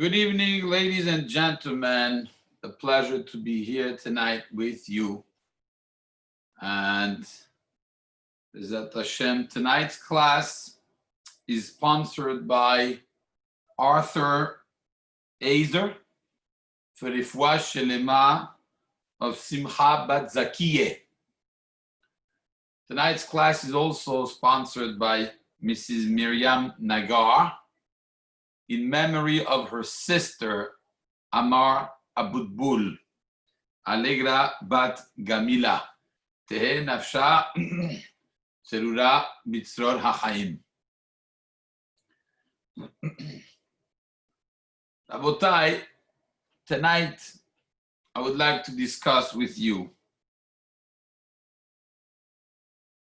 Good evening, ladies and gentlemen. A pleasure to be here tonight with you. And Bezat Hashem, tonight's class is sponsored by Arthur Azer for Rifwa Shelema of Simcha Bat Zakiyeh. Tonight's class is also sponsored by Mrs. Miriam Nagar in memory of her sister Amar Abutbul, Allegra Bat Gamila, Tehe Nafsha Serura Bitzror HaChaim. Rabotai, tonight I would like to discuss with you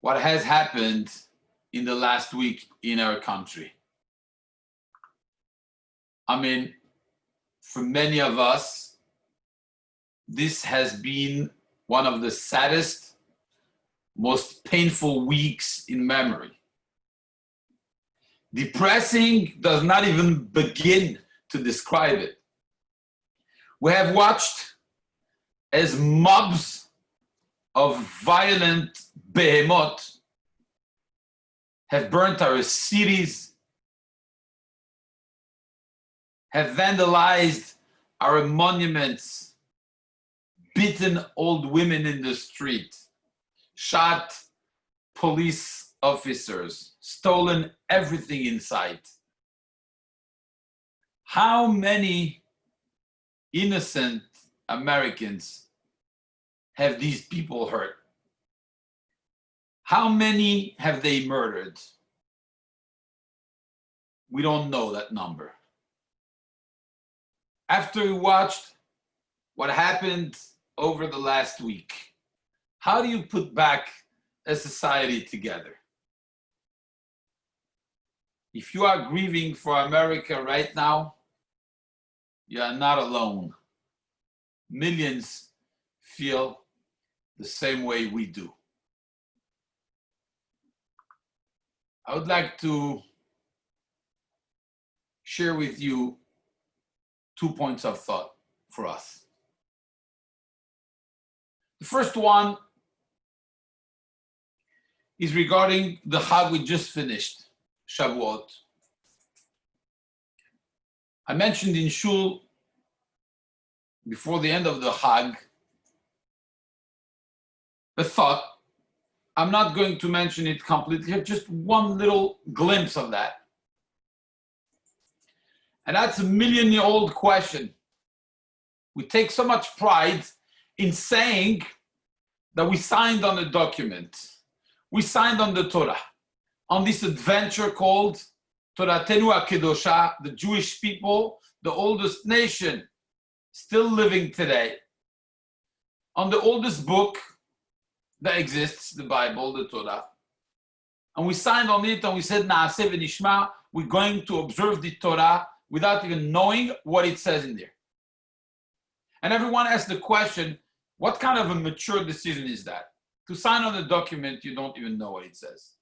what has happened in the last week in our country. I mean, for many of us, this has been one of the saddest, most painful weeks in memory. Depressing does not even begin to describe it. We have watched as mobs of violent behemoth have burnt our cities, have vandalized our monuments, beaten old women in the street, shot police officers, stolen everything in sight. How many innocent Americans have these people hurt? How many have they murdered? We don't know that number. After we watched what happened over the last week, how do you put back a society together? If you are grieving for America right now, you are not alone. Millions feel the same way we do. I would like to share with you 2 points of thought for us. The first one is regarding the Chag we just finished, Shavuot. I mentioned in Shul before the end of the Chag a thought. I'm not going to mention it completely, just one little glimpse of that. And that's a million-year-old question. We take so much pride in saying that we signed on a document. We signed on the Torah, on this adventure called Toratenu HaKedosha, the Jewish people, the oldest nation still living today, on the oldest book that exists, the Bible, the Torah. And we signed on it and we said, Na'aseh v'nishma, we're going to observe the Torah without even knowing what it says in there. And everyone asks the question, what kind of a mature decision is that? To sign on a document, you don't even know what it says.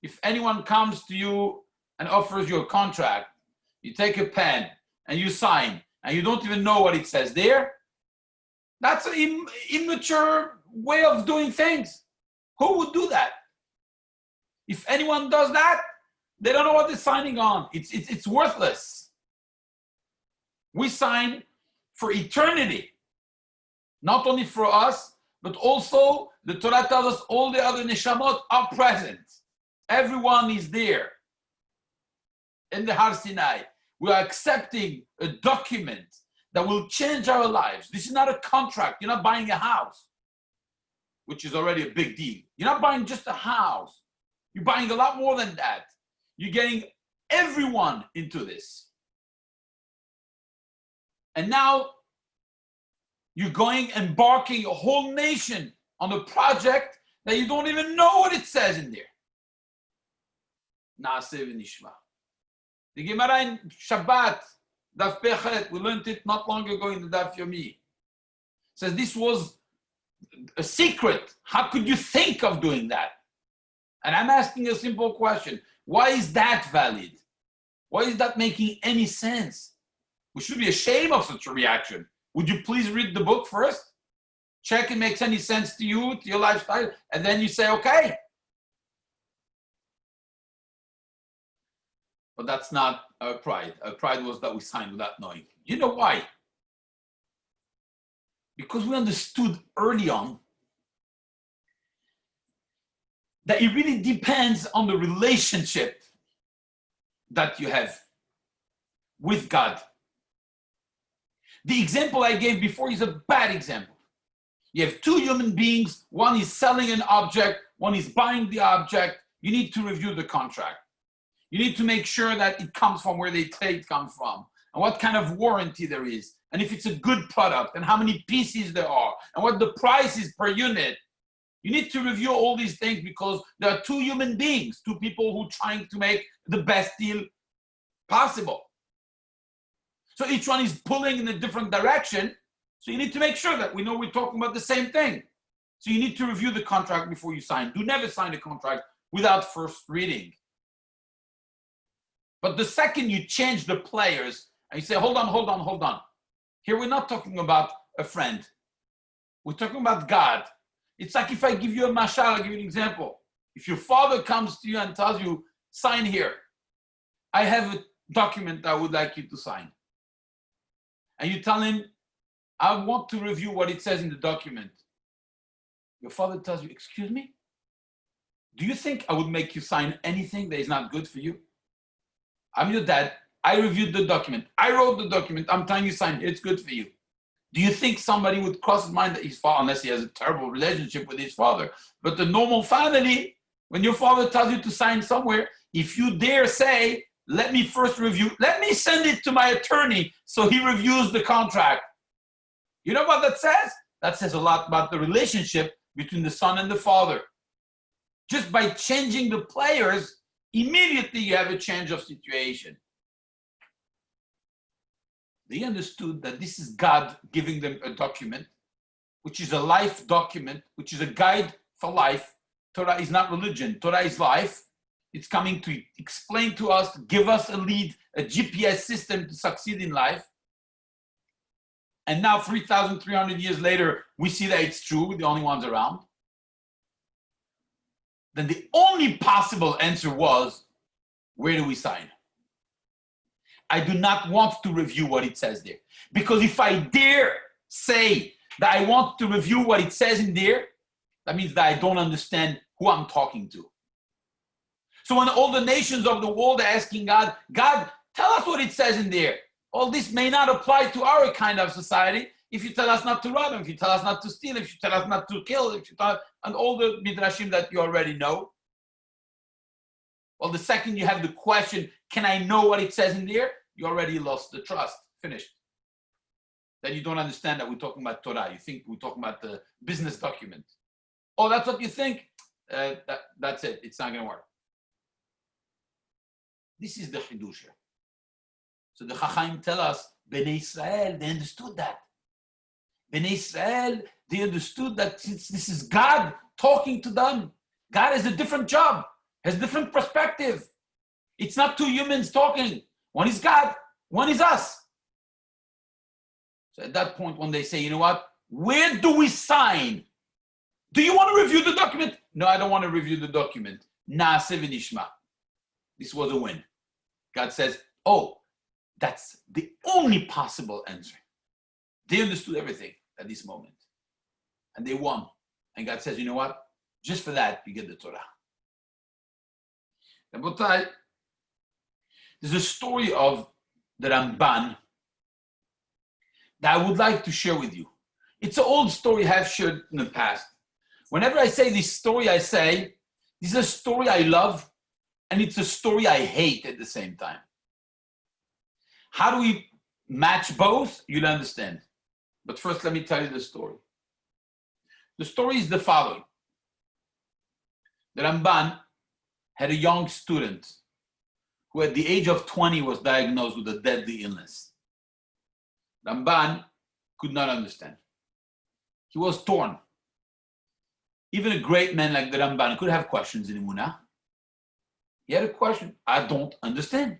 If anyone comes to you and offers you a contract, you take a pen and you sign, and you don't even know what it says there, that's an immature way of doing things. Who would do that? If anyone does that, they don't know what they're signing on. It's worthless. We sign for eternity, not only for us, but also the Torah tells us all the other neshamot are present. Everyone is there in the Har Sinai. We are accepting a document that will change our lives. This is not a contract. You're not buying a house, which is already a big deal. You're not buying just a house. You're buying a lot more than that. You're getting everyone into this. And now you're going embarking a whole nation on a project that you don't even know what it says in there. Na'aseh v'nishma. The Gemara in Shabbat, Daf Pechet, we learned it not long ago in the Daf Yomi, says this was a secret. How could you think of doing that? And I'm asking a simple question. Why is that valid? Why is that making any sense? We should be ashamed of such a reaction. Would you please read the book first? Check it makes any sense to you, to your lifestyle, and then you say, okay. But that's not our pride. Our pride was that we signed without knowing. You know why? Because we understood early on that it really depends on the relationship that you have with God. The example I gave before is a bad example. You have two human beings, one is selling an object, one is buying the object. You need to review the contract. You need to make sure that it comes from where they say it comes from, and what kind of warranty there is, and if it's a good product, and how many pieces there are, and what the price is per unit. You need to review all these things because there are two human beings, two people who are trying to make the best deal possible. So each one is pulling in a different direction. So you need to make sure that we know we're talking about the same thing. So you need to review the contract before you sign. Do never sign a contract without first reading. But the second you change the players and you say, hold on. Here we're not talking about a friend. We're talking about God. It's like if I give you a mashal, I'll give you an example. If your father comes to you and tells you, sign here. I have a document I would like you to sign. And you tell him, I want to review what it says in the document. Your father tells you, excuse me? Do you think I would make you sign anything that is not good for you? I'm your dad. I reviewed the document. I wrote the document. I'm telling you, sign it. It's good for you. Do you think somebody would cross his mind that his father, unless he has a terrible relationship with his father, but the normal family, when your father tells you to sign somewhere, if you dare say, let me first review, let me send it to my attorney so he reviews the contract. You know what that says? That says a lot about the relationship between the son and the father. Just by changing the players, immediately you have a change of situation. They understood that this is God giving them a document, which is a life document, which is a guide for life. Torah is not religion. Torah is life. It's coming to explain to us, to give us a lead, a GPS system to succeed in life. And now 3,300 years later, we see that it's true. We're the only ones around. Then the only possible answer was, where do we sign? I do not want to review what it says there. Because if I dare say that I want to review what it says in there, that means that I don't understand who I'm talking to. So when all the nations of the world are asking God, God, tell us what it says in there. All this may not apply to our kind of society. If you tell us not to rob, if you tell us not to steal, if you tell us not to kill, if you tell, and all the midrashim that you already know. Well, the second you have the question, can I know what it says in there? You already lost the trust. Finished. Then you don't understand that we're talking about Torah. You think we're talking about the business document. Oh, that's what you think? That's it. It's not going to work. This is the Chidush. So the Chacham tell us, Bnei Israel, they understood that. Bnei Israel, they understood that since this is God talking to them, God has a different job, has a different perspective. It's not two humans talking. One is God, one is us. So at that point, when they say, you know what, where do we sign? Do you want to review the document? No, I don't want to review the document. Naaseh v'nishma. This was a win. God says, oh, that's the only possible answer. They understood everything at this moment. And they won. And God says, you know what? Just for that, you get the Torah. Rabotai, there's a story of the Ramban that I would like to share with you. It's an old story I have shared in the past. Whenever I say this story, I say, this is a story I love, and it's a story I hate at the same time. How do we match both? You'll understand. But first, let me tell you the story. The story is the following. The Ramban had a young student who at the age of 20 was diagnosed with a deadly illness. Ramban could not understand. He was torn. Even a great man like the Ramban could have questions in Emunah. He had a question. I don't understand.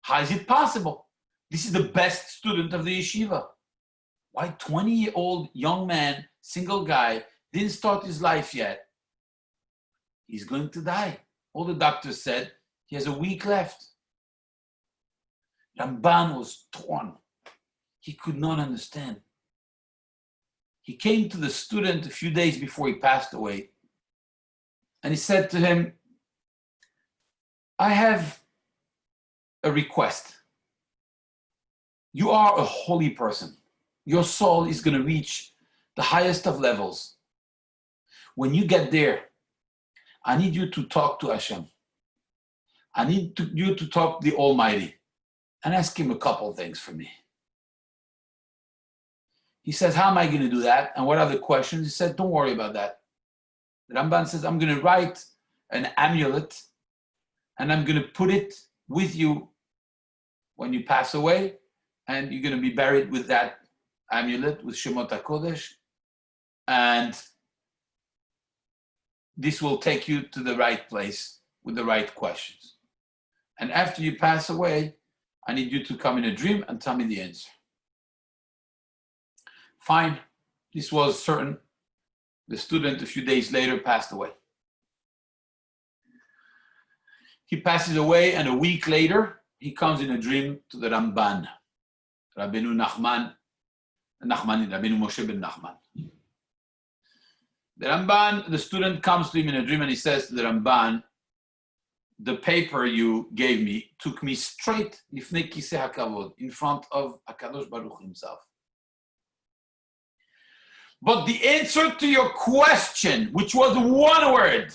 How is it possible? This is the best student of the yeshiva. Why 20-year-old young man, single guy, didn't start his life yet? He's going to die. All the doctors said he has a week left. Ramban was torn. He could not understand. He came to the student a few days before he passed away, and he said to him, I have a request. You are a holy person. Your soul is going to reach the highest of levels. When you get there, I need you to talk to Hashem. I need you to talk to the Almighty and ask him a couple things for me. He says, how am I going to do that? And what are the questions? He said, don't worry about that. The Ramban says, I'm going to write an amulet and I'm going to put it with you when you pass away, and you're going to be buried with that amulet with Shemot HaKodesh, and this will take you to the right place with the right questions. And after you pass away, I need you to come in a dream and tell me the answer. Fine, this was certain. The student a few days later passed away. He passes away, and a week later, he comes in a dream to the Ramban, Rabbeinu Rabbeinu Moshe ben Nachman. The Ramban, the student comes to him in a dream and he says to the Ramban, the paper you gave me took me straight lifnei kisei hakavod, in front of HaKadosh Baruch himself. But the answer to your question, which was one word,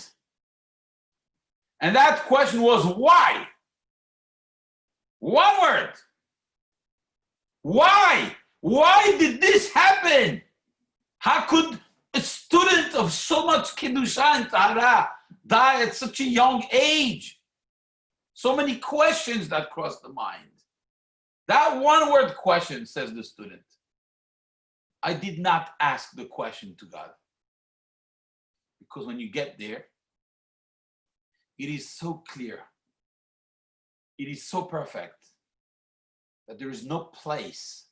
and that question was why? One word. Why? Why did this happen? How could a student of so much Kedusha and Tahara die at such a young age? So many questions that cross the mind. That one word question, says the student. I did not ask the question to God. Because when you get there, it is so clear. It is so perfect that there is no place,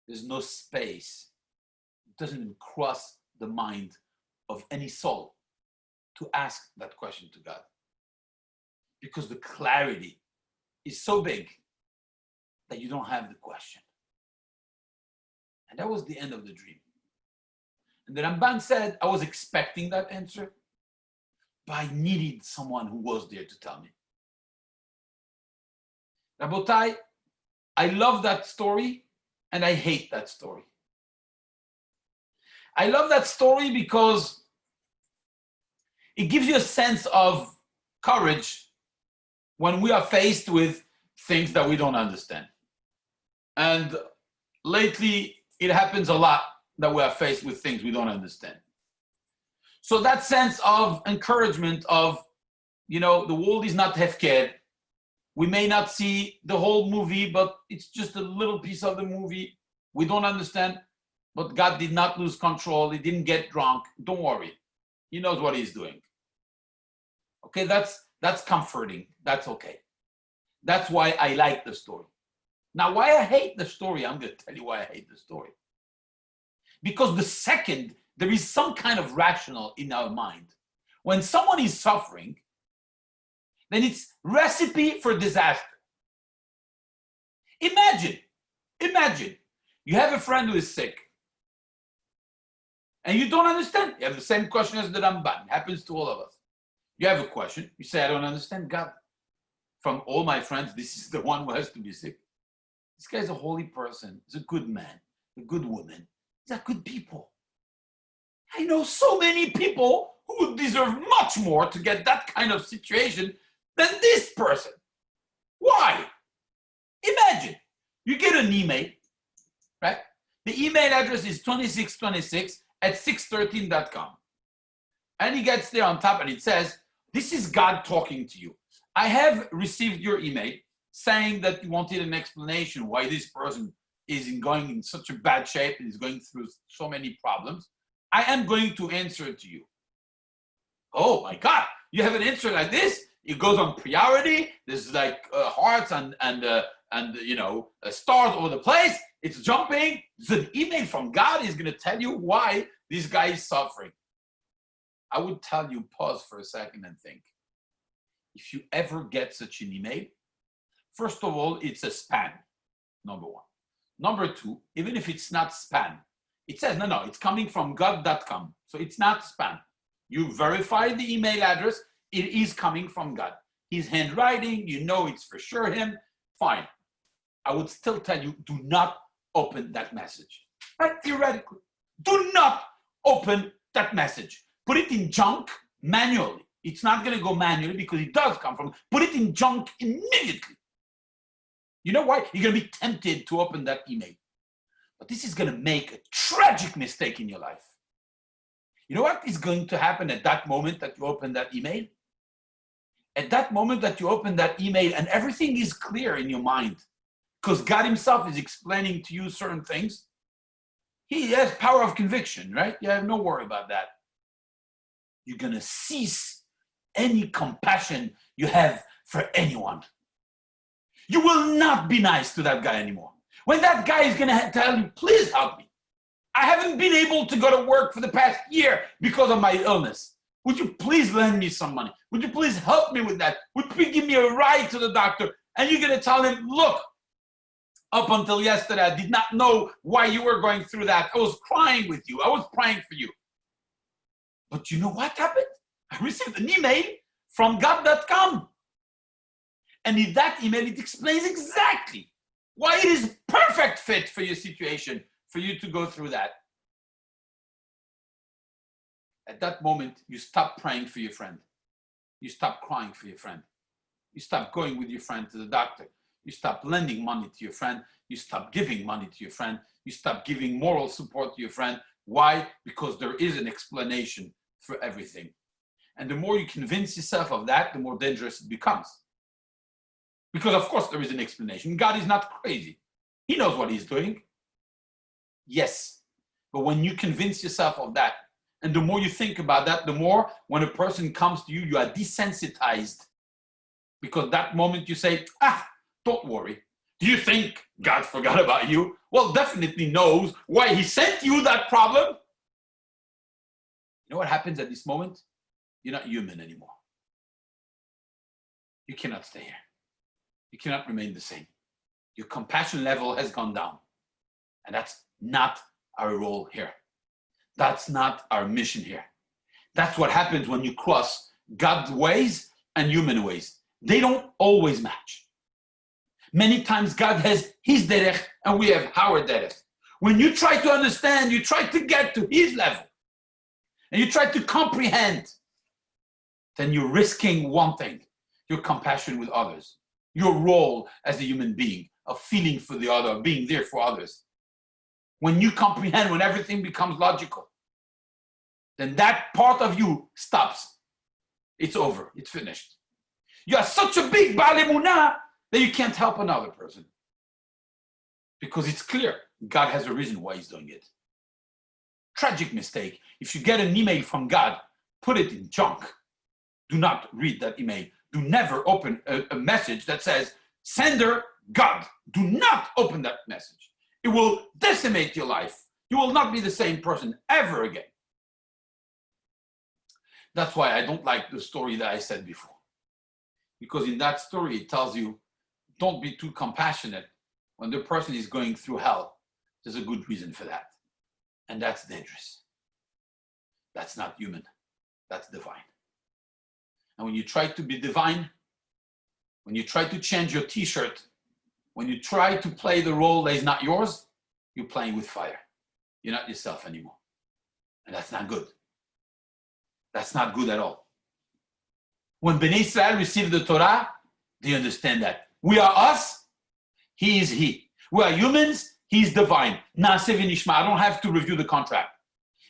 there's no space. It doesn't even cross the mind of any soul to ask that question to God. Because the clarity is so big that you don't have the question. And that was the end of the dream. And the Ramban said, I was expecting that answer, but I needed someone who was there to tell me. Rabotai, I love that story and I hate that story. I love that story because it gives you a sense of courage when we are faced with things that we don't understand. And lately, it happens a lot that we are faced with things we don't understand. So that sense of encouragement of, the world is not hefker. We may not see the whole movie, but it's just a little piece of the movie. We don't understand, but God did not lose control. He didn't get drunk. Don't worry. He knows what he's doing. Okay, that's comforting. That's okay. That's why I like the story. Now, why I hate the story, I'm going to tell you why I hate the story. Because the second there is some kind of rational in our mind, when someone is suffering, then it's recipe for disaster. Imagine, you have a friend who is sick, and you don't understand. You have the same question as the Ramban. It happens to all of us. You have a question, you say, I don't understand God. From all my friends, this is the one who has to be sick. This guy's a holy person. He's a good man, a good woman. These are good people. I know so many people who deserve much more to get that kind of situation than this person. Why? Imagine, you get an email, right? The email address is 2626@613.com. And he gets there on top and it says, this is God talking to you. I have received your email saying that you wanted an explanation why this person is going in such a bad shape and is going through so many problems. I am going to answer it to you. Oh my God, you have an answer like this? It goes on priority. There's like hearts and and stars over the place. It's jumping. The email from God is going to tell you why this guy is suffering. I would tell you, pause for a second and think. If you ever get such an email, first of all, it's a spam, number one. Number two, even if it's not spam, it says, no, it's coming from God.com. So it's not spam. You verify the email address, it is coming from God. His handwriting, it's for sure him, fine. I would still tell you, do not open that message. Right? Theoretically, do not open that message. Put it in junk manually. It's not going to go manually because it does come from, put it in junk immediately. You know why? You're going to be tempted to open that email. But this is going to make a tragic mistake in your life. You know what is going to happen at that moment that you open that email? At that moment that you open that email and everything is clear in your mind, because God himself is explaining to you certain things, he has power of conviction, right? You have no worry about that. You're going to cease any compassion you have for anyone. You will not be nice to that guy anymore. When that guy is going to tell you, please help me. I haven't been able to go to work for the past year because of my illness. Would you please lend me some money? Would you please help me with that? Would you give me a ride to the doctor? And you're going to tell him, look, up until yesterday, I did not know why you were going through that. I was crying with you. I was praying for you. But you know what happened? I received an email from God.com. And in that email, it explains exactly why it is perfect fit for your situation, for you to go through that. At that moment, you stop praying for your friend. You stop crying for your friend. You stop going with your friend to the doctor. You stop lending money to your friend. You stop giving money to your friend. You stop giving moral support to your friend. Why? Because there is an explanation for everything. And the more you convince yourself of that, the more dangerous it becomes. Because of course there is an explanation. God is not crazy. He knows what he's doing. Yes. But when you convince yourself of that, and the more you think about that, the more when a person comes to you, you are desensitized. Because that moment you say, don't worry. Do you think God forgot about you? Well, definitely knows why he sent you that problem. You know what happens at this moment? You're not human anymore. You cannot stay here. You cannot remain the same. Your compassion level has gone down. And that's not our role here. That's not our mission here. That's what happens when you cross God's ways and human ways. They don't always match. Many times God has his derech and we have our derech. When you try to understand, you try to get to his level, and you try to comprehend, then you're risking one thing, your compassion with others, your role as a human being, of feeling for the other, of being there for others. When you comprehend, when everything becomes logical, then that part of you stops. It's over. It's finished. You are such a big Baal Emunah that you can't help another person. Because it's clear, God has a reason why he's doing it. Tragic mistake. If you get an email from God, put it in junk. Do not read that email. Do never open a message that says, sender God. Do not open that message. It will decimate your life. You will not be the same person ever again. That's why I don't like the story that I said before. Because in that story, it tells you, don't be too compassionate when the person is going through hell. There's a good reason for that. And that's dangerous. That's not human. That's divine. And when you try to be divine, when you try to change your t-shirt, when you try to play the role that is not yours, you're playing with fire. You're not yourself anymore. And that's not good. That's not good at all. When Bnei Israel received the Torah, they understand that. We are us, he is he. We are humans, he is divine. Naaseh v'nishma. I don't have to review the contract.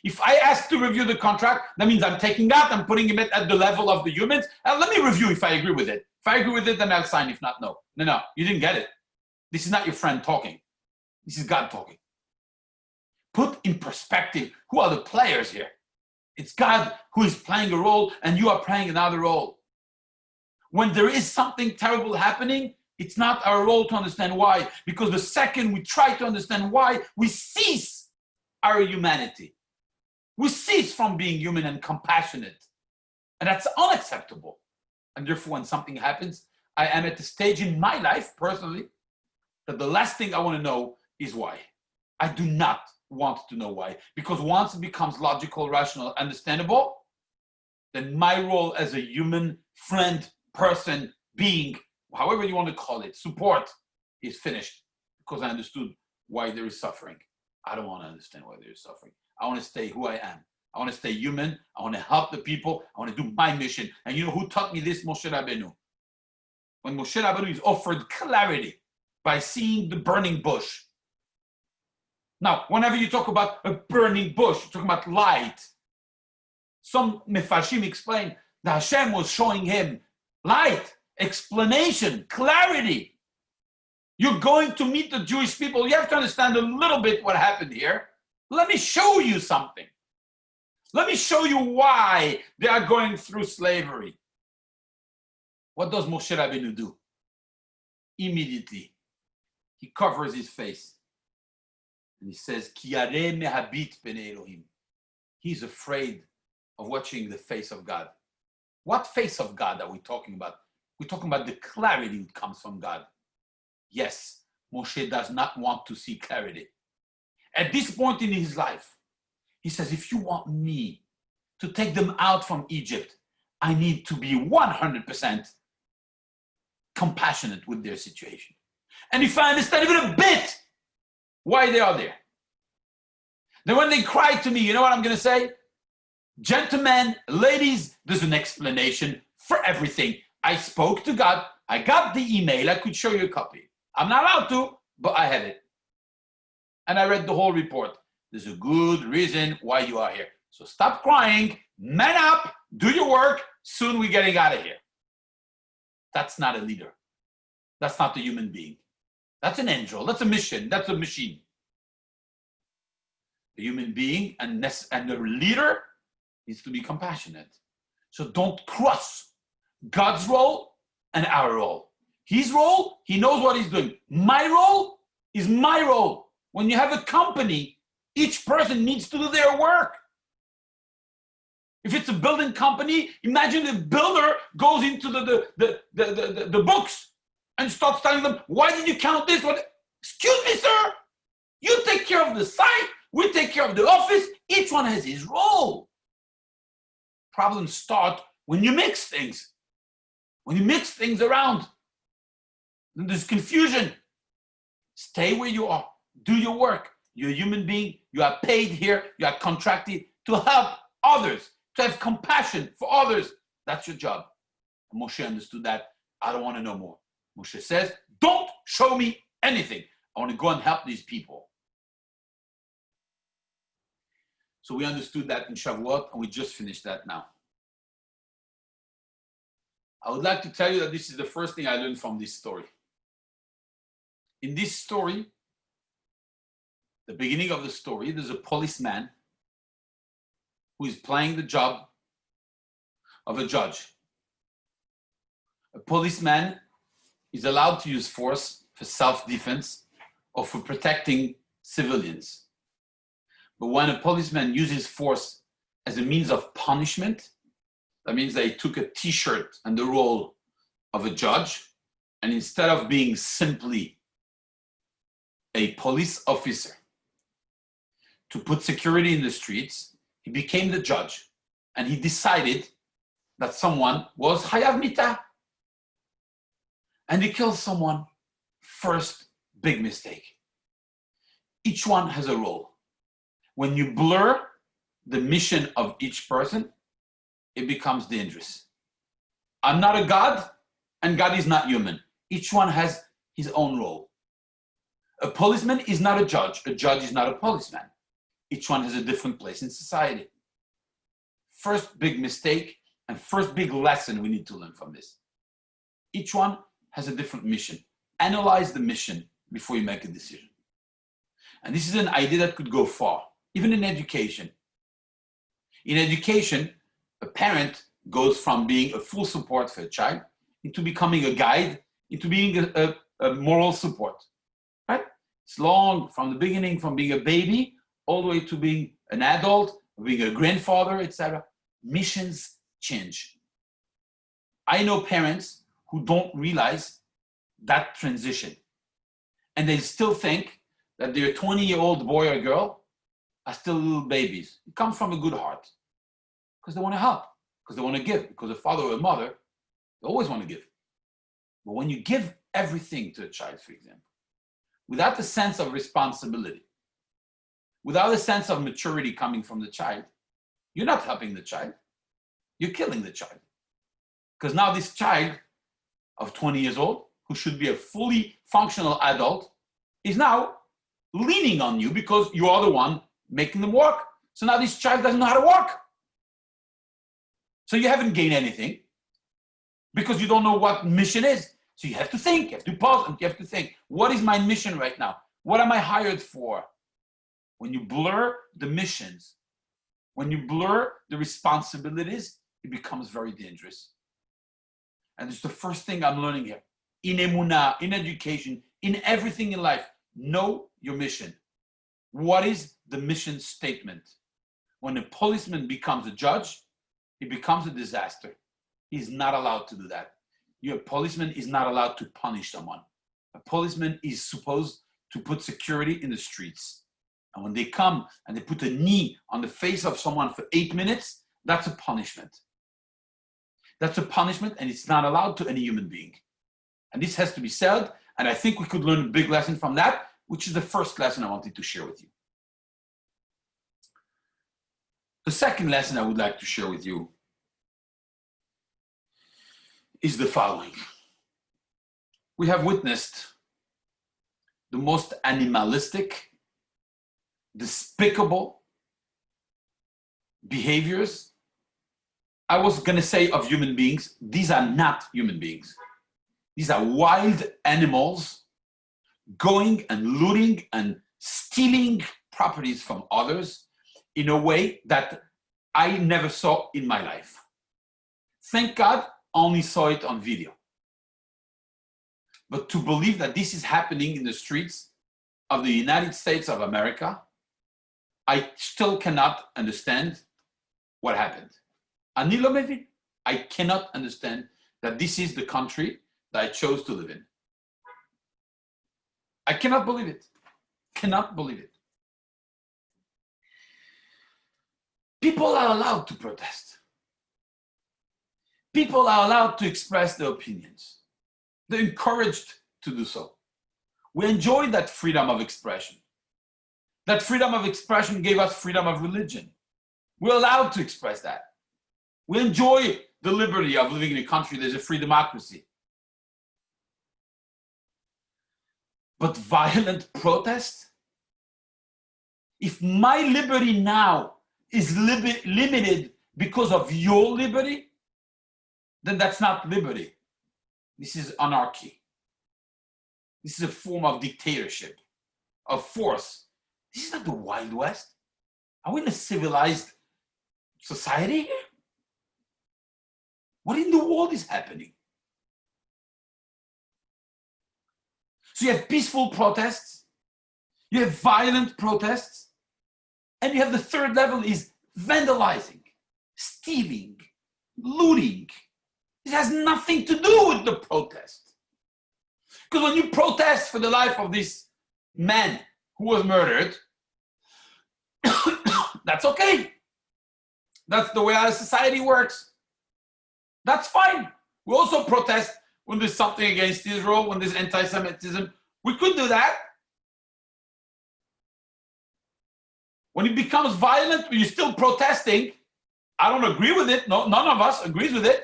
If I ask to review the contract, that means I'm taking that, I'm putting it at the level of the humans, and let me review if I agree with it. If I agree with it, then I'll sign. If not, no. No, you didn't get it. This is not your friend talking. This is God talking. Put in perspective, who are the players here? It's God who is playing a role and you are playing another role. When there is something terrible happening, It's not our role to understand why, because the second we try to understand why, we cease our humanity. We cease from being human and compassionate. And that's unacceptable. And therefore, when something happens, I am at the stage in my life, personally, that the last thing I want to know is why. I do not want to know why. Because once it becomes logical, rational, understandable, then my role as a human friend, person, being, however you want to call it, support, is finished. Because I understood why there is suffering. I don't want to understand why there is suffering. I want to stay who I am. I want to stay human. I want to help the people. I want to do my mission. And you know who taught me this? Moshe Rabbeinu. When Moshe Rabbeinu is offered clarity by seeing the burning bush. Now, whenever you talk about a burning bush, you're talking about light. Some Mefarshim explain that Hashem was showing him light, explanation, clarity. You're going to meet the Jewish people. You have to understand a little bit what happened here. Let me show you something. Let me show you why they are going through slavery. What does Moshe Rabbeinu do? Immediately, he covers his face. And he says, Ki yareh mehabit b'nei Elohim. He's afraid of watching the face of God. What face of God are we talking about? We're talking about the clarity that comes from God. Yes, Moshe does not want to see clarity. At this point in his life, he says, if you want me to take them out from Egypt, I need to be 100% compassionate with their situation. And if I understand even a bit why they are there, then when they cry to me, you know what I'm going to say? Gentlemen, ladies, there's an explanation for everything. I spoke to God. I got the email. I could show you a copy. I'm not allowed to, but I had it. And I read the whole report. There's a good reason why you are here. So stop crying, man up, do your work. Soon we're getting out of here. That's not a leader. That's not a human being. That's an angel. That's a mission. That's a machine. A human being and a leader needs to be compassionate. So don't cross God's role and our role. His role, he knows what he's doing. My role is my role. When you have a company, each person needs to do their work. If it's a building company, imagine the builder goes into the books and starts telling them, why did you count this? What? Excuse me, sir. You take care of the site. We take care of the office. Each one has his role. Problems start when you mix things. When you mix things around, then there's confusion. Stay where you are. Do your work. You're a human being. You are paid here. You are contracted to help others, to have compassion for others. That's your job. And Moshe understood that. I don't want to know more. Moshe says, don't show me anything. I want to go and help these people. So we understood that in Shavuot, and we just finished that now. I would like to tell you that this is the first thing I learned from this story. In this story, the beginning of the story, there's a policeman who is playing the job of a judge. A policeman is allowed to use force for self-defense or for protecting civilians. But when a policeman uses force as a means of punishment, that means they took a t-shirt and the role of a judge, and instead of being simply a police officer to put security in the streets, he became the judge, and he decided that someone was Hayav Mita. And he killed someone. First big mistake. Each one has a role. When you blur the mission of each person, it becomes dangerous. I'm not a God, and God is not human. Each one has his own role. A policeman is not a judge is not a policeman. Each one has a different place in society. First big mistake and first big lesson we need to learn from this. Each one has a different mission. Analyze the mission before you make a decision. And this is an idea that could go far, even in education. In education, a parent goes from being a full support for a child into becoming a guide into being a moral support, right? It's long from the beginning, from being a baby all the way to being an adult, being a grandfather, etc. Missions change. I know parents who don't realize that transition, and they still think that their 20-year-old boy or girl are still little babies. It comes from a good heart, because they want to help, because they want to give, because a father or a mother, they always want to give. But when you give everything to a child, for example, without the sense of responsibility, without a sense of maturity coming from the child, you're not helping the child, you're killing the child. Because now this child of 20 years old, who should be a fully functional adult, is now leaning on you because you are the one making them work. So now this child doesn't know how to work. So you haven't gained anything because you don't know what mission is. So you have to think, you have to pause, and you have to think, what is my mission right now? What am I hired for? When you blur the missions, when you blur the responsibilities, it becomes very dangerous. And it's the first thing I'm learning here. In emunah, in education, in everything in life, know your mission. What is the mission statement? When a policeman becomes a judge, it becomes a disaster. He's not allowed to do that. Your policeman is not allowed to punish someone. A policeman is supposed to put security in the streets. And when they come and they put a knee on the face of someone for 8 minutes, that's a punishment. That's a punishment, and it's not allowed to any human being. And this has to be said, and I think we could learn a big lesson from that, which is the first lesson I wanted to share with you. The second lesson I would like to share with you is the following. We have witnessed the most animalistic, despicable behaviors. I was going to say of human beings. These are not human beings. These are wild animals going and looting and stealing properties from others in a way that I never saw in my life. Thank God, only saw it on video. But to believe that this is happening in the streets of the United States of America, I still cannot understand what happened. Ani lo mevin. I cannot understand that this is the country that I chose to live in. I cannot believe it. Cannot believe it. People are allowed to protest. People are allowed to express their opinions. They're encouraged to do so. We enjoy that freedom of expression. That freedom of expression gave us freedom of religion. We're allowed to express that. We enjoy the liberty of living in a country there's a free democracy. But violent protest? If my liberty now is limited because of your liberty, then that's not liberty. This is anarchy. This is a form of dictatorship, of force. This is not the Wild West. Are we in a civilized society here? What in the world is happening? So you have peaceful protests, you have violent protests, and you have the third level is vandalizing, stealing, looting. This has nothing to do with the protest. Because when you protest for the life of this man who was murdered, that's okay. That's the way our society works. That's fine. We also protest when there's something against Israel, when there's anti-Semitism. We could do that. When it becomes violent, you're still protesting. I don't agree with it. No, none of us agrees with it.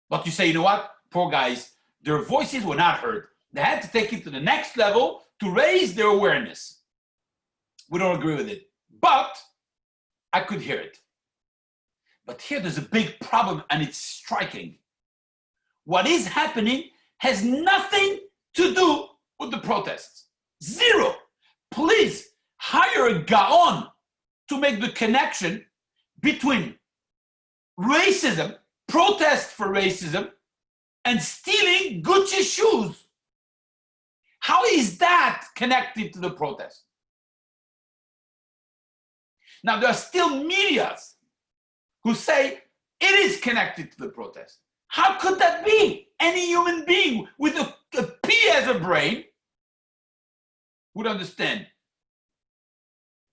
But you say, you know what? Poor guys, their voices were not heard. They had to take it to the next level to raise their awareness. We don't agree with it. But I could hear it. But here there's a big problem, and it's striking. What is happening has nothing to do with the protests. Zero. Please hire a gaon to make the connection between racism, protest for racism, and stealing Gucci shoes. How is that connected to the protest? Now, there are still medias who say it is connected to the protest. How could that be? Any human being with a pea as a brain would understand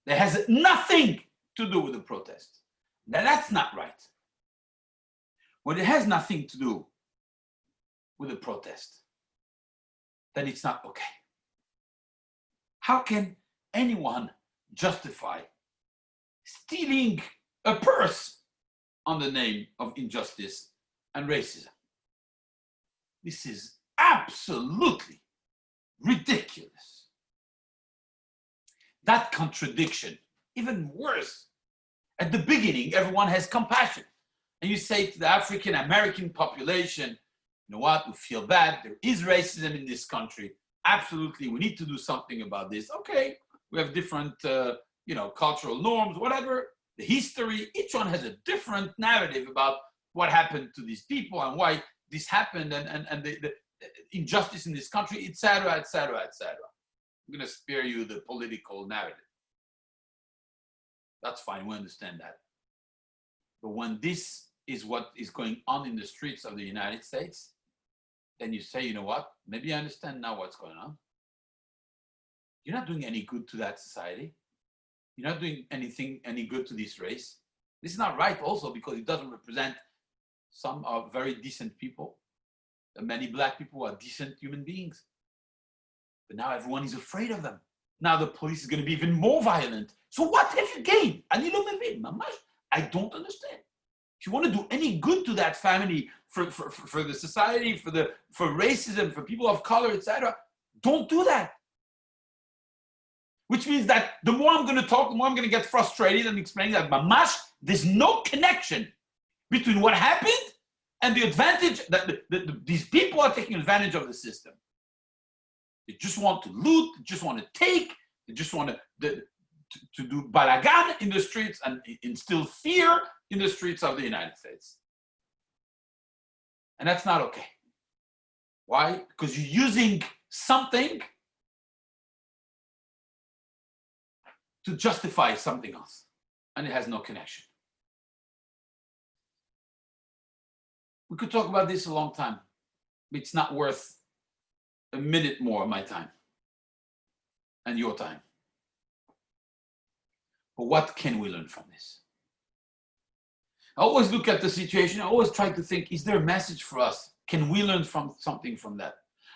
that has nothing to do with the protest. Now, that's not right. When it has nothing to do with the protest, then it's not okay. How can anyone justify stealing a purse on the name of injustice and racism? This is absolutely ridiculous. That contradiction, even worse. At the beginning, everyone has compassion. And you say to the African American population, you know what, we feel bad, there is racism in this country. Absolutely, we need to do something about this. Okay, we have different cultural norms, whatever, the history, each one has a different narrative about what happened to these people and why this happened and the injustice in this country, etc., etc., etc. I'm going to spare you the political narrative. That's fine, we understand that. But when this is what is going on in the streets of the United States, then you say, you know what, maybe I understand now what's going on. You're not doing any good to that society. You're not doing any good to this race. This is not right also because it doesn't represent some are very decent people. Many black people are decent human beings. But now everyone is afraid of them. Now the police is going to be even more violent. So what have you gained? I don't understand. If you want to do any good to that family, for the society, for racism, for people of color, etc., don't do that. Which means that the more I'm going to talk, the more I'm going to get frustrated and explain that there's no connection between what happened and the advantage that these people are taking advantage of the system. They just want to loot, they just want to take, they just want to do balagan in the streets and instill fear in the streets of the United States. And that's not okay. Why? Because you're using something to justify something else, and it has no connection. We could talk about this a long time, but it's not worth a minute more of my time and your time. But what can we learn from this? I always look at the situation, I always try to think, is there a message for us? Can we learn something from that?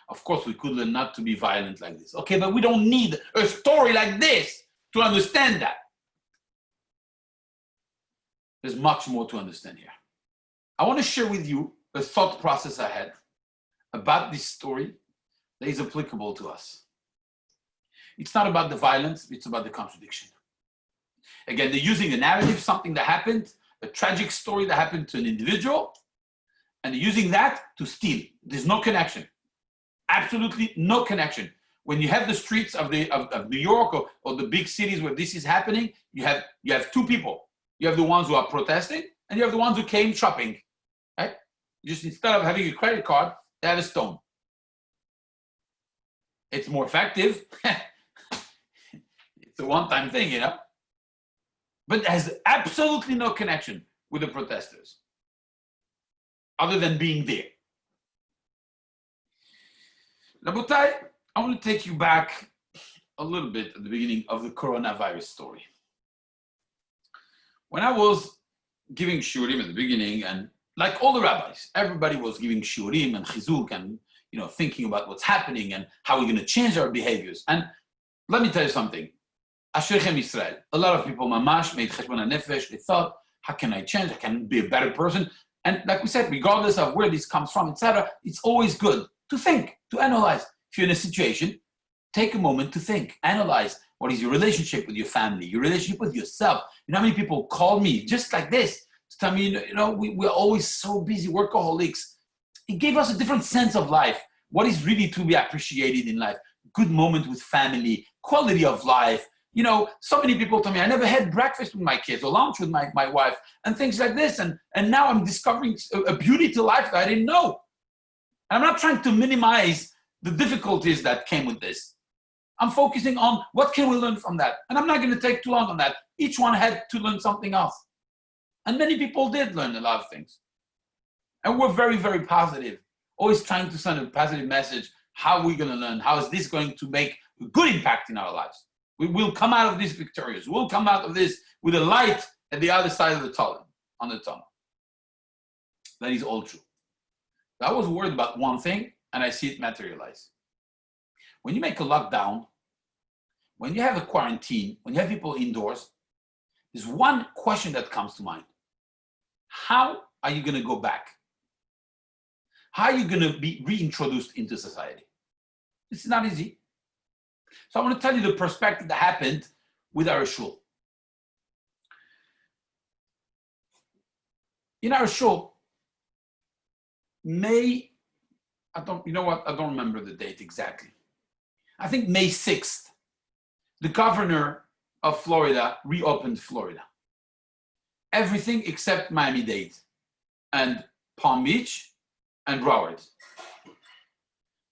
Of course, we could learn not to be violent like this. Okay, but we don't need a story like this to understand that. There's much more to understand here. I want to share with you a thought process I had about this story that is applicable to us. It's not about the violence, it's about the contradiction. Again, they're using a narrative, something that happened, a tragic story that happened to an individual, and they're using that to steal. There's no connection. Absolutely no connection. When you have the streets of New York or the big cities where this is happening, you have two people. You have the ones who are protesting, and you have the ones who came shopping. Right? Just instead of having a credit card, they have a stone. It's more effective. It's a one-time thing, you know. But it has absolutely no connection with the protesters, other than being there. Rabotai, I want to take you back a little bit at the beginning of the coronavirus story. When I was giving shiurim at the beginning, and like all the rabbis, everybody was giving shiurim and chizuk and thinking about what's happening and how we're going to change our behaviors. And let me tell you something. Asherchem Israel. A lot of people mamash made cheshbon hanefesh. They thought, how can I change? I can be a better person. And like we said, regardless of where this comes from, etc., it's always good to think, to analyze. If you're in a situation, take a moment to think, analyze. What is your relationship with your family, your relationship with yourself? You know how many people call me just like this to tell me, we're always so busy, workaholics. It gave us a different sense of life. What is really to be appreciated in life? Good moment with family, quality of life. So many people tell me, I never had breakfast with my kids or lunch with my wife and things like this. And now I'm discovering a beauty to life that I didn't know. And I'm not trying to minimize the difficulties that came with this. I'm focusing on what can we learn from that. And I'm not going to take too long on that. Each one had to learn something else. And many people did learn a lot of things. And we're very, very positive, always trying to send a positive message. How are we going to learn? How is this going to make a good impact in our lives? We will come out of this victorious. We'll come out of this with a light at the other side of the tunnel, on the tunnel. That is all true. I was worried about one thing, and I see it materialize. When you make a lockdown, when you have a quarantine, when you have people indoors, there's one question that comes to mind. How are you going to go back? How are you going to be reintroduced into society? It's not easy. So I want to tell you the perspective that happened with our shul. In our shul, May, I don't remember the date exactly. I think May 6th, the governor of Florida reopened Florida. Everything except Miami-Dade and Palm Beach and Broward.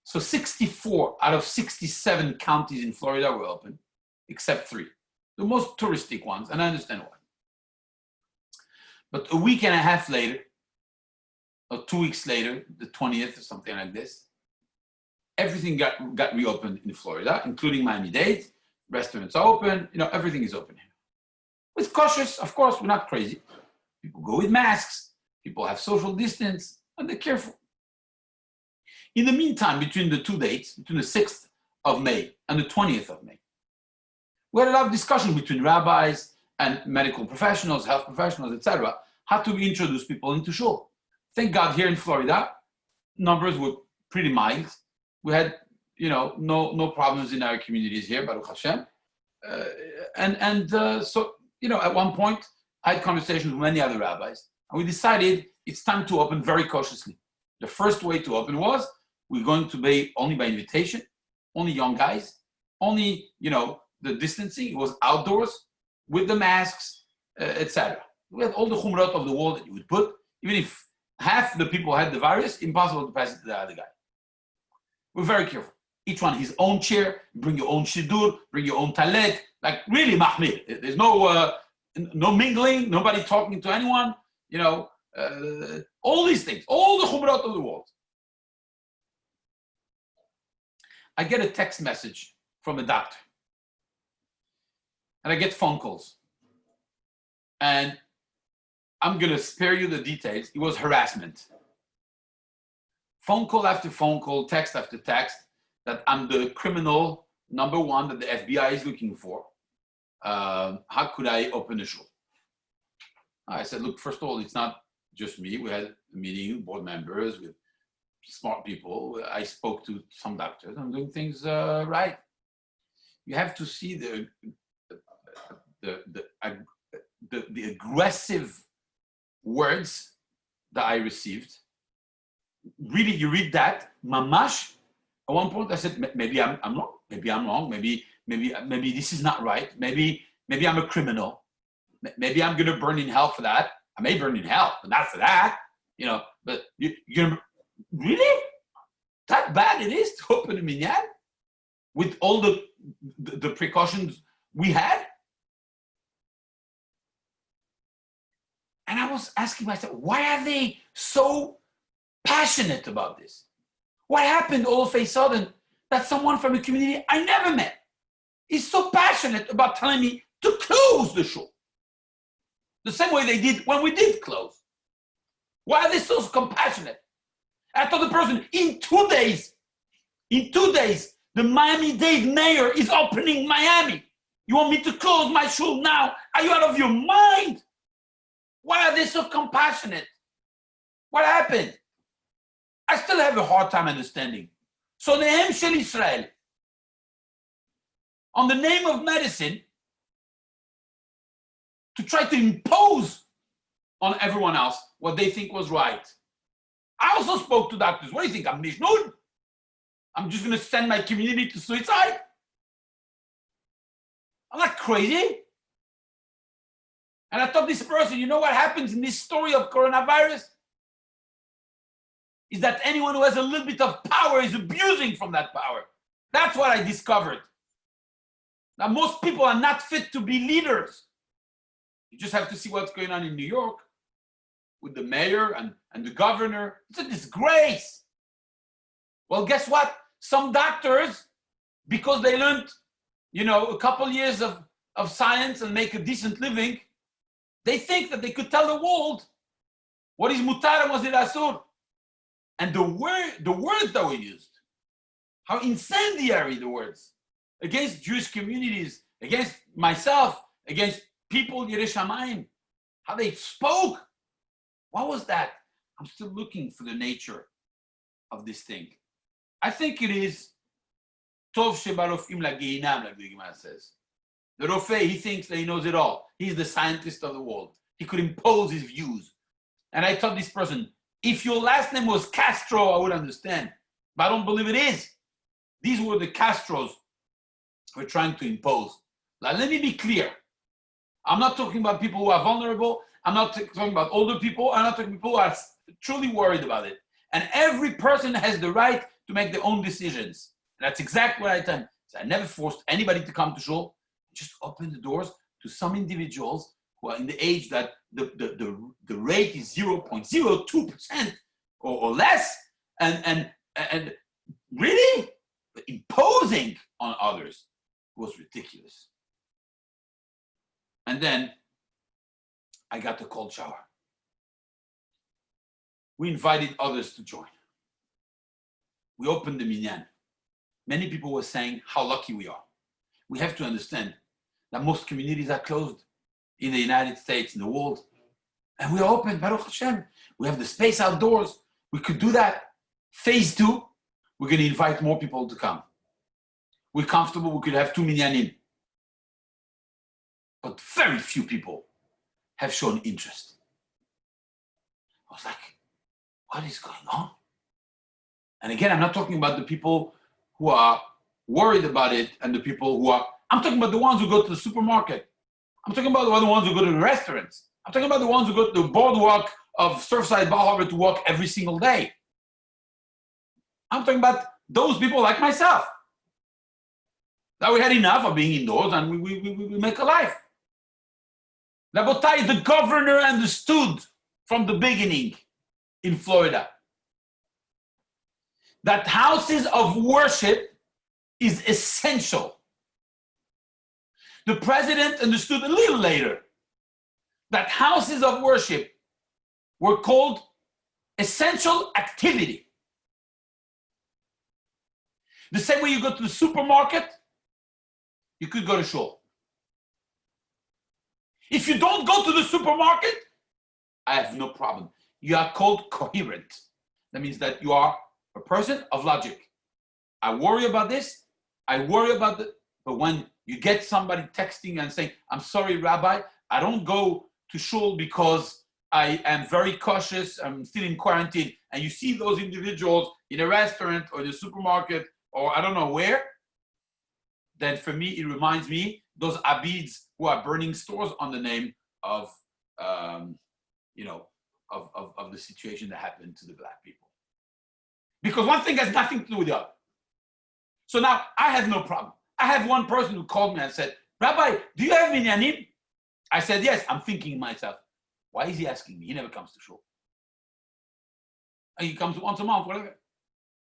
So 64 out of 67 counties in Florida were open, except 3. The most touristic ones, and I understand why. But a week and a half later, or 2 weeks later, the 20th or something like this, everything got reopened in Florida, including Miami-Dade. Restaurants are open, everything is open here. With cautious, of course, we're not crazy. People go with masks, people have social distance, and they're careful. In the meantime, between the 2 dates, between the 6th of May and the 20th of May, we had a lot of discussion between rabbis and medical professionals, health professionals, etc., how to introduce people into shul. Thank God here in Florida, numbers were pretty mild. We had, no problems in our communities here, Baruch Hashem. So, at one point, I had conversations with many other rabbis, and we decided it's time to open very cautiously. The first way to open was, we're going to be only by invitation, only young guys, only, the distancing. It was outdoors with the masks, etc. We had all the chumrot of the wall that you would put. Even if half the people had the virus, impossible to pass it to the other guy. We're very careful. Each one his own chair, bring your own shidur, bring your own talet, like really mahmir. There's no mingling, nobody talking to anyone, all these things, all the chumrot of the world. I get a text message from a doctor, and I get phone calls. And I'm going to spare you the details. It was harassment. Phone call after phone call, text after text, that I'm the criminal number one that the FBI is looking for. How could I open a shul? I said, look, first of all, it's not just me. We had a meeting, board members with smart people. I spoke to some doctors. I'm doing things right. You have to see the aggressive words that I received. Really, you read that, mamash. At one point, I said, maybe I'm wrong. Maybe I'm wrong. Maybe this is not right. Maybe I'm a criminal. Maybe I'm gonna burn in hell for that. I may burn in hell, but not for that. But you're gonna really that bad it is to open a minyan with all the precautions we had. And I was asking myself, why are they so passionate about this? What happened all of a sudden that someone from a community I never met is so passionate about telling me to close the shul? The same way they did when we did close. Why are they so compassionate? I told the person, in 2 days, the Miami-Dade mayor is opening Miami. You want me to close my shul now? Are you out of your mind? Why are they so compassionate? What happened? I still have a hard time understanding. So Nehem Shel Israel, on the name of medicine, to try to impose on everyone else what they think was right. I also spoke to doctors. What do you think? I'm Mishnun? I'm just going to send my community to suicide? I'm not crazy. And I told this person, you know what happens in this story of coronavirus? is that anyone who has a little bit of power is abusing from that power. That's what I discovered. Now, most people are not fit to be leaders. You just have to see what's going on in New York with the mayor and the governor. It's a disgrace. Well, guess what? Some doctors, because they learned, a couple years of science and make a decent living, they think that they could tell the world what is mutar and what is asur. And the words that were used, how incendiary the words, against Jewish communities, against myself, against people, Yirei Shamayim, how they spoke. What was that? I'm still looking for the nature of this thing. I think it is Tov shebarofim lagehinam, like the Gemara says. The Rofei, he thinks that he knows it all. He's the scientist of the world. He could impose his views. And I told this person, if your last name was Castro, I would understand. But I don't believe it is. These were the Castros who are trying to impose. Now, let me be clear. I'm not talking about people who are vulnerable. I'm not talking about older people. I'm not talking about people who are truly worried about it. And every person has the right to make their own decisions. And that's exactly what I tell them. So I never forced anybody to come to shul. Just open the doors to some individuals who are in the age that the rate is 0.02% or less, and really imposing on others was ridiculous. And then I got the cold shower. We invited others to join. We opened the minyan. Many people were saying how lucky we are. We have to understand that most communities are closed in the United States, in the world. And we are open, Baruch Hashem. We have the space outdoors. We could do that. Phase 2, we're going to invite more people to come. We're comfortable, we could have 2 minyanim. But very few people have shown interest. I was like, what is going on? And again, I'm not talking about the people who are worried about it and the people who are, I'm talking about the ones who go to the supermarket. I'm talking about the ones who go to the restaurants. I'm talking about the ones who go to the boardwalk of Surfside Bar Harbor to walk every single day. I'm talking about those people like myself. That we had enough of being indoors and we make a life. Rabotai, the governor understood from the beginning in Florida that houses of worship is essential. The president understood a little later that houses of worship were called essential activity. The same way you go to the supermarket, you could go to shul. If you don't go to the supermarket, I have no problem. You are called coherent. That means that you are a person of logic. I worry about this, I worry about it, but when you get somebody texting and saying, I'm sorry, Rabbi, I don't go to shul because I am very cautious, I'm still in quarantine, and you see those individuals in a restaurant or the supermarket or I don't know where, then for me, it reminds me, those abids who are burning stores on the name of, of the situation that happened to the black people. Because one thing has nothing to do with the other. So now I have no problem. I have one person who called me and said, Rabbi, do you have minyanim? I said, yes. I'm thinking to myself, why is he asking me? He never comes to shul. And he comes once a month, whatever.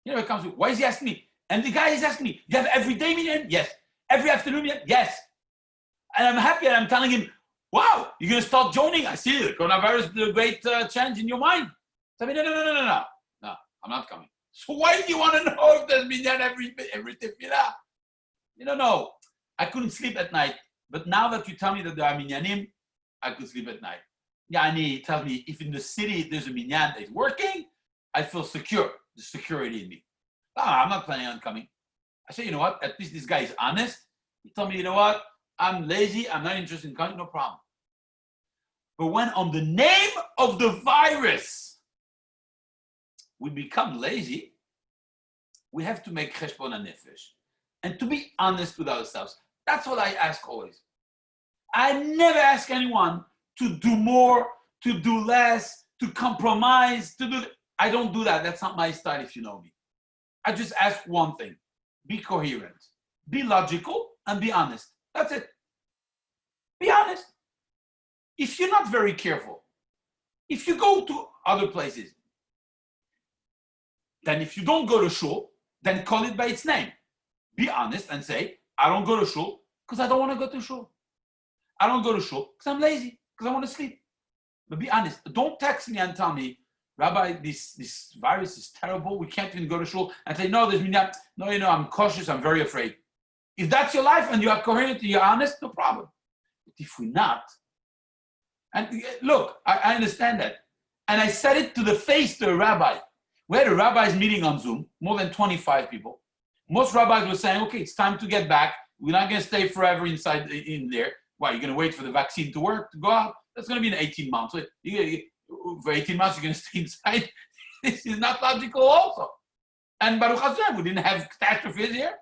He never comes to, why is he asking me? And the guy is asking me, you have every day minyan? Yes. Every afternoon minyan? Yes. And I'm happy and I'm telling him, wow, you're going to start joining? I see the coronavirus did a great change in your mind. So I mean, no, I'm not coming. So why do you want to know if there's minyan every tefillah? No, I couldn't sleep at night. But now that you tell me that there are minyanim, I could sleep at night. Yani tells me if in the city there's a minyan that is working, I feel secure, the security in me. No, I'm not planning on coming. I say, you know what, at least this guy is honest. He told me, you know what, I'm lazy, I'm not interested in coming, no problem. But when on the name of the virus, we become lazy, we have to make cheshbon hanefesh. And to be honest with ourselves, that's what I ask always. I never ask anyone to do more, to do less, to compromise, to do. I don't do that. That's not my style if you know me. I just ask one thing. Be coherent. Be logical and be honest. That's it. Be honest. If you're not very careful, if you go to other places, then if you don't go to shul, then call it by its name. Be honest and say, I don't go to shul because I don't want to go to shul. I don't go to shul because I'm lazy, because I want to sleep. But be honest. Don't text me and tell me, Rabbi, this virus is terrible. We can't even go to shul. And say, no, I'm cautious. I'm very afraid. If that's your life and you are coherent and you're honest, no problem. But if we're not, and look, I understand that. And I said it to the face to a rabbi. We had a rabbi's meeting on Zoom, more than 25 people. Most rabbis were saying, okay, it's time to get back. We're not going to stay forever inside in there. Why, you're going to wait for the vaccine to work, to go out? That's going to be in 18 months. For 18 months, you're going to stay inside. This is not logical also. And Baruch Hashem, we didn't have catastrophes here.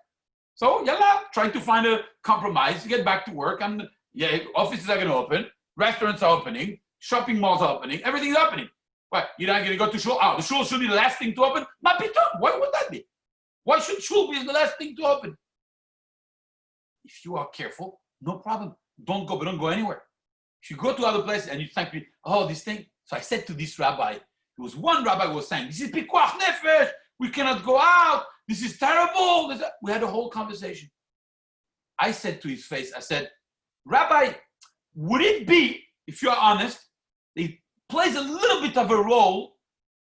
So, yalla, try to find a compromise to get back to work. And yeah, offices are going to open. Restaurants are opening. Shopping malls are opening. Everything's opening. What, you're not going to go to shul? Oh, the shul should be the last thing to open? Mapitom, why would that be? Why should shul be the last thing to open? If you are careful, no problem. Don't go, but don't go anywhere. If you go to other places and you thank me, oh, this thing. So I said to this rabbi, there was one rabbi who was saying, this is pikuach nefesh. We cannot go out. This is terrible. We had a whole conversation. I said to his face, I said, Rabbi, would it be, if you're honest, it plays a little bit of a role,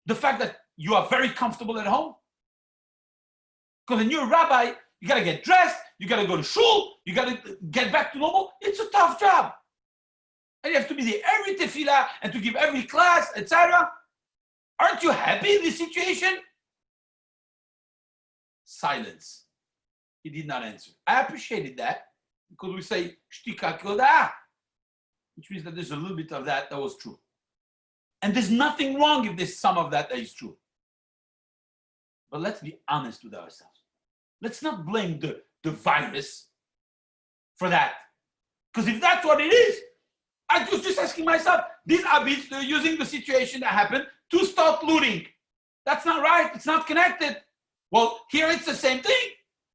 the fact that you are very comfortable at home? Because when you're a rabbi, you got to get dressed, you got to go to shul, you got to get back to normal. It's a tough job. And you have to be there every tefillah and to give every class, etc. Aren't you happy in this situation? Silence. He did not answer. I appreciated that because we say shtika kodah, which means that there's a little bit of that was true. And there's nothing wrong if there's some of that is true. But let's be honest with ourselves. Let's not blame the virus for that. Because if that's what it is, I was just asking myself, these abits, they're using the situation that happened to start looting. That's not right. It's not connected. Well, here it's the same thing.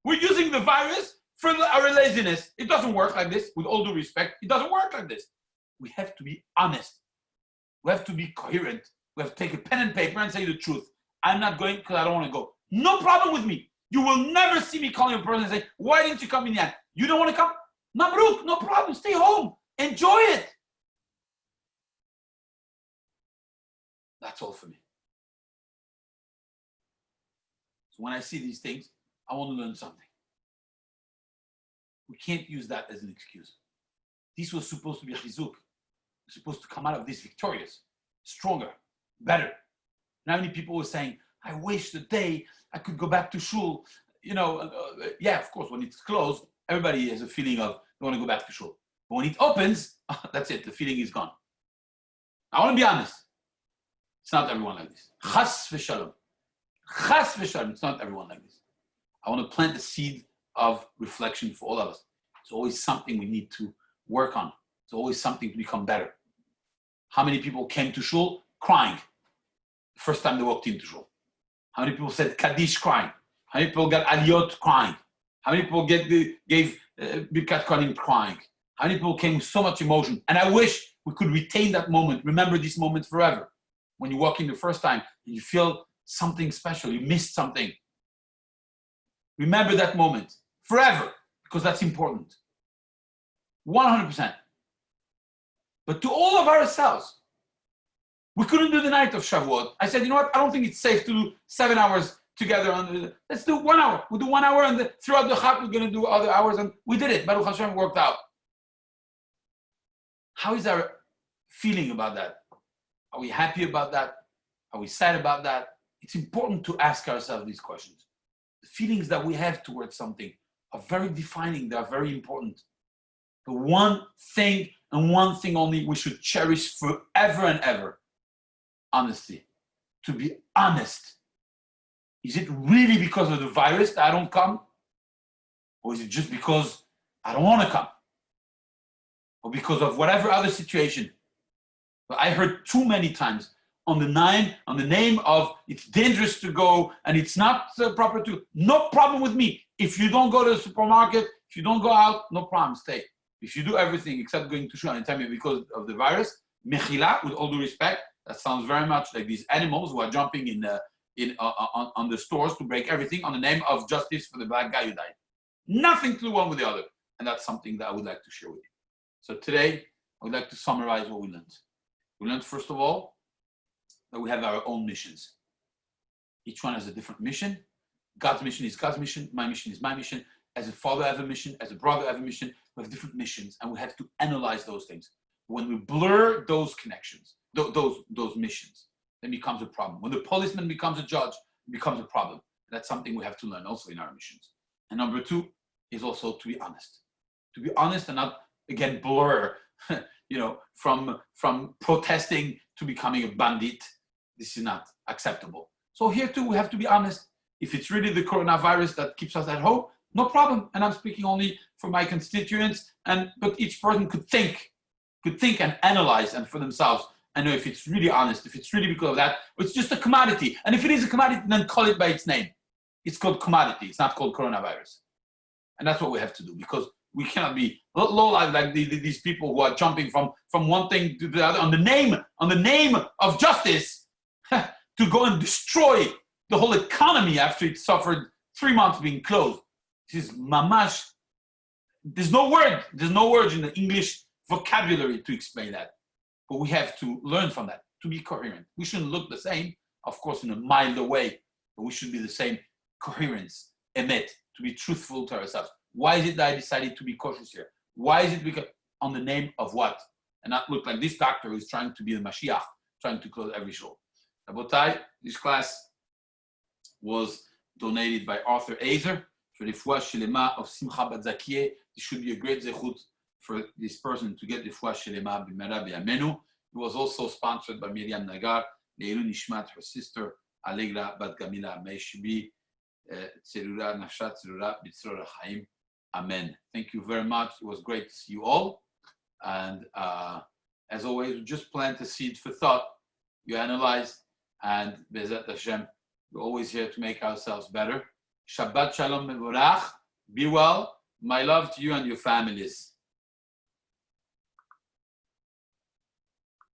We're using the virus for our laziness. It doesn't work like this. With all due respect, it doesn't work like this. We have to be honest. We have to be coherent. We have to take a pen and paper and say the truth. I'm not going because I don't want to go. No problem with me. You will never see me calling a person and say, why didn't you come in yet? You don't want to come? Mabruk, no problem. Stay home. Enjoy it. That's all for me. So when I see these things, I want to learn something. We can't use that as an excuse. This was supposed to be a chizuk. We're supposed to come out of this victorious, stronger, better. And how many people were saying, I wish the day I could go back to shul. Yeah, of course, when it's closed, everybody has a feeling of they want to go back to shul. But when it opens, that's it, the feeling is gone. I want to be honest. It's not everyone like this. Chas v'shalom. Chas v'shalom. It's not everyone like this. I want to plant the seed of reflection for all of us. It's always something we need to work on. It's always something to become better. How many people came to shul crying the first time they walked into shul? How many people said Kaddish crying? How many people got aliyot crying? How many people gave Birkat Kohanim crying? How many people came with so much emotion? And I wish we could retain that moment, remember this moment forever. When you walk in the first time and you feel something special, you missed something. Remember that moment forever, because that's important. 100%. But to all of ourselves, we couldn't do the night of Shavuot. I said, you know what? I don't think it's safe to do 7 hours together. Let's do 1 hour. We'll do 1 hour, and throughout the Chag, we're going to do other hours. And we did it. Baruch Hashem worked out. How is our feeling about that? Are we happy about that? Are we sad about that? It's important to ask ourselves these questions. The feelings that we have towards something are very defining. They are very important. The one thing and one thing only we should cherish forever and ever. Honesty. To be honest. Is it really because of the virus that I don't come? Or is it just because I don't want to come? Or because of whatever other situation? But I heard too many times on the name of it's dangerous to go and it's not proper to. No problem with me. If you don't go to the supermarket, if you don't go out, no problem, stay. If you do everything except going to Shul and tell me because of the virus, mechila, with all due respect, that sounds very much like these animals who are jumping on the stores to break everything on the name of justice for the black guy who died. Nothing to do one with the other. And that's something that I would like to share with you. So today, I would like to summarize what we learned. We learned, first of all, that we have our own missions. Each one has a different mission. God's mission is God's mission. My mission is my mission. As a father, I have a mission. As a brother, I have a mission. We have different missions, and we have to analyze those things. When we blur those connections, those missions, then it becomes a problem. When the policeman becomes a judge, it becomes a problem. That's something we have to learn also in our missions. And number two is also to be honest. To be honest and not, again, blur, from protesting to becoming a bandit. This is not acceptable. So here too, we have to be honest. If it's really the coronavirus that keeps us at home, no problem. And I'm speaking only for my constituents, but each person could think and analyze and for themselves and know if it's really honest, if it's really because of that, or it's just a commodity. And if it is a commodity, then call it by its name. It's called commodity. It's not called coronavirus. And that's what we have to do, because we cannot be low life like these people who are jumping from one thing to the other on the name of justice to go and destroy the whole economy after it suffered 3 months being closed. This is mamash. There's no word in the English vocabulary to explain that. But we have to learn from that, to be coherent. We shouldn't look the same, of course, in a milder way, but we should be the same coherence, emet, to be truthful to ourselves. Why is it that I decided to be cautious here? Why is it because on the name of what? And not look like this doctor who's trying to be the Mashiach, trying to close every show. Rabotai, this class was donated by Arthur Azer for the Refuah Shelema of Simcha Bat Zakieh. It should be a great zechut for this person to get the Refuah Shelema b'mera b'yameinu. It was also sponsored by Miriam Nagar, Leilu Nishmat, her sister, Allegra Bat Gamila. May she be Tzerura Nafshat Tzerura B'tzror HaChaim. Amen. Thank you very much. It was great to see you all. And as always, we just plant a seed for thought. You analyze, and Be'ezat Hashem, we're always here to make ourselves better. Shabbat Shalom Mevorach. Be well. My love to you and your families.